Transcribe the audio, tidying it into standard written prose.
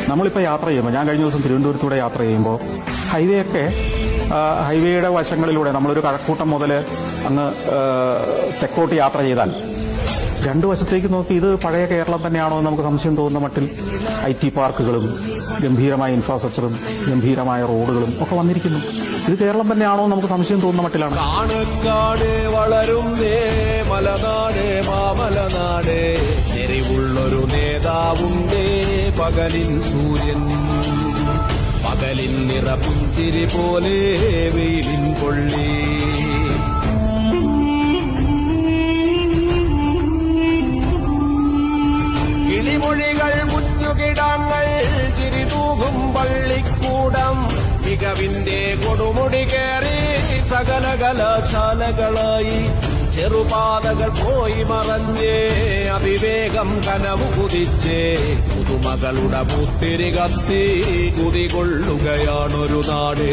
നമ്മളിപ്പോൾ യാത്ര ചെയ്യുമ്പോൾ, ഞാൻ കഴിഞ്ഞ ദിവസം തിരുവനന്തപുരത്തൂടെ യാത്ര ചെയ്യുമ്പോൾ ഹൈവേയുടെ വശങ്ങളിലൂടെ നമ്മളൊരു കഴക്കൂട്ടം മുതൽ അങ്ങ് തെക്കോട്ട് യാത്ര ചെയ്താൽ രണ്ടു വശത്തേക്ക് നോക്കി ഇത് പഴയ കേരളം തന്നെയാണോ എന്ന് നമുക്ക് സംശയം തോന്നുന്ന മട്ടിൽ IT പാർക്കുകളും ഗംഭീരമായ ഇൻഫ്രാസ്ട്രക്ചറും ഗംഭീരമായ റോഡുകളും ഒക്കെ വന്നിരിക്കുന്നു. ഇത് കേരളം തന്നെയാണോ എന്ന് നമുക്ക് സംശയം തോന്നുന്ന മട്ടിലാണ്. വളരുന്നേ മലനാട് മാമലനാട്, എരിവുള്ളൊരു നേതാവുണ്ടേ പകലിൻ സൂര്യൻ, പകലിൻ നിറപുഞ്ചിരി പോലെ വെയിലിൻ കൊള്ളി. കിളിമൊഴികൾ കുഞ്ഞുകിടങ്ങൾ ചിരിതൂകും പള്ളിക്കൂടം, മികവിന്റെ കൊടുമുടി കയറി സകല കലാശാലകളായി ചെറുപാതകൾ പോയി മറഞ്ഞേ അവിവേകം കനവു കുതിച്ചേ പുതുമകളുടെ പുത്തിരി കത്തി കുതികൊള്ളുകയാണൊരു നാട്.